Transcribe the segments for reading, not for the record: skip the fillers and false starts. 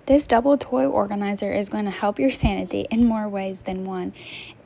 This double toy organizer is going to help your sanity in more ways than one.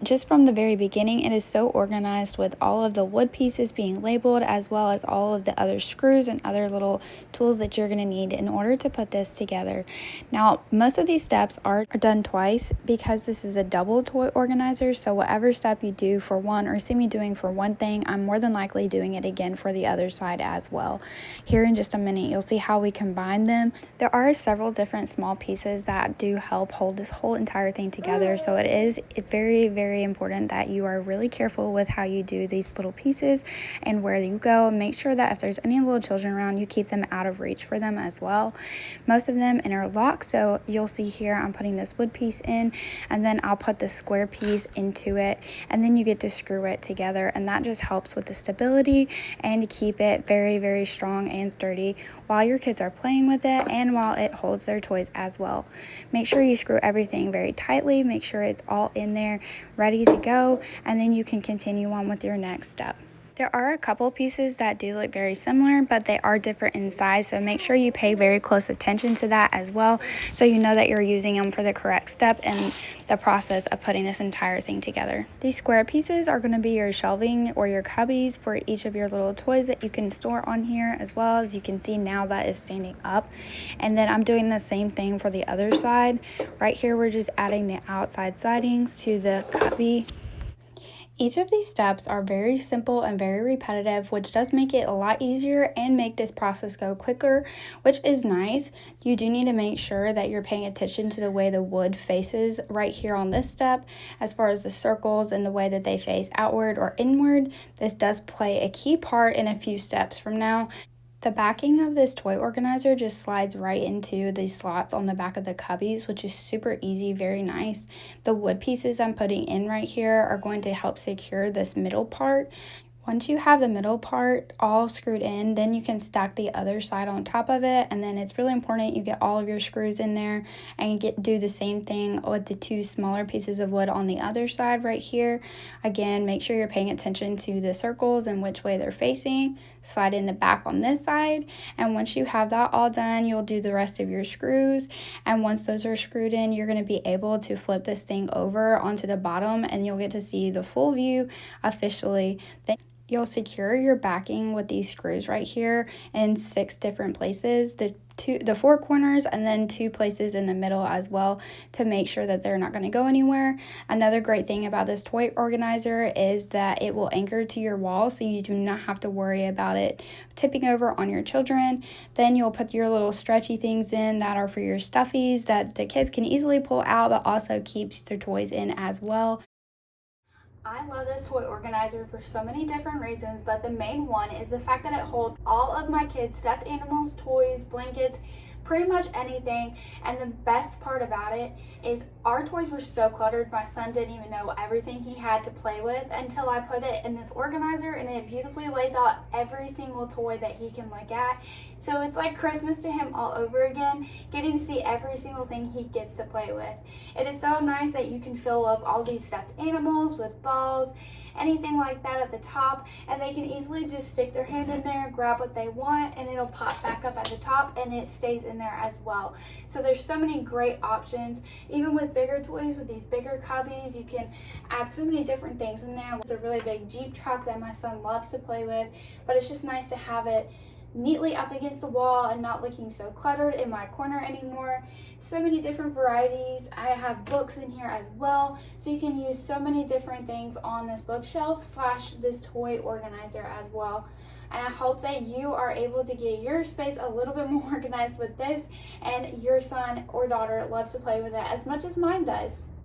Just from the very beginning, it is so organized with all of the wood pieces being labeled, as well as all of the other screws and other little tools that you're going to need in order to put this together. Now, most of these steps are done twice because this is a double toy organizer, so whatever step you do for one or see me doing for one thing, I'm more than likely doing it again for the other side as well. Here in just a minute, you'll see how we combine them. There are several different small pieces that do help hold this whole entire thing together, so it is very important that you are really careful with how you do these little pieces and where you go. Make sure that if there's any little children around, you keep them out of reach for them as well. Most of them interlock, so you'll see here I'm putting this wood piece in, and then I'll put the square piece into it, and then you get to screw it together, and that just helps with the stability and to keep it very strong and sturdy while your kids are playing with it and while it holds their toys as well. Make sure you screw everything very tightly, make sure it's all in there ready to go, and then you can continue on with your next step. There are a couple pieces that do look very similar, but they are different in size, so make sure you pay very close attention to that as well, so you know that you're using them for the correct step in the process of putting this entire thing together. These square pieces are going to be your shelving or your cubbies for each of your little toys that you can store on here, as well as you can see now that is standing up. And then I'm doing the same thing for the other side. Right here we're just adding the outside sidings to the cubby. Each of these steps are very simple and very repetitive, which does make it a lot easier and make this process go quicker, which is nice. You do need to make sure that you're paying attention to the way the wood faces right here on this step, as far as the circles and the way that they face outward or inward. This does play a key part in a few steps from now. The backing of this toy organizer just slides right into these slots on the back of the cubbies, which is super easy, very nice. The wood pieces I'm putting in right here are going to help secure this middle part. Once you have the middle part all screwed in, then you can stack the other side on top of it, and then it's really important you get all of your screws in there, and you do the same thing with the two smaller pieces of wood on the other side right here. Again, make sure you're paying attention to the circles and which way they're facing. Slide in the back on this side, and once you have that all done, you'll do the rest of your screws, and once those are screwed in, you're going to be able to flip this thing over onto the bottom, and you'll get to see the full view officially. You'll secure your backing with these screws right here in 6 different places, the 4 corners, and then 2 places in the middle as well, to make sure that they're not going to go anywhere. Another great thing about this toy organizer is that it will anchor to your wall, so you do not have to worry about it tipping over on your children. Then you'll put your little stretchy things in that are for your stuffies that the kids can easily pull out, but also keeps their toys in as well. I love this toy organizer for so many different reasons, but the main one is the fact that it holds all of my kids' stuffed animals, toys, blankets, pretty much anything. And the best part about it is our toys were so cluttered, my son didn't even know everything he had to play with until I put it in this organizer, and it beautifully lays out every single toy that he can look at. So it's like Christmas to him all over again, getting to see every single thing he gets to play with. It is so nice that you can fill up all these stuffed animals with balls, anything like that at the top, and they can easily just stick their hand in there, grab what they want, and it'll pop back up at the top, and it stays in there as well. So there's so many great options. Even with bigger toys, with these bigger cubbies, you can add so many different things in there. It's a really big Jeep truck that my son loves to play with, but it's just nice to have it neatly up against the wall and not looking so cluttered in my corner anymore. So many different varieties. I have books in here as well, so you can use so many different things on this bookshelf slash this toy organizer as well. And I hope that you are able to get your space a little bit more organized with this, and your son or daughter loves to play with it as much as mine does.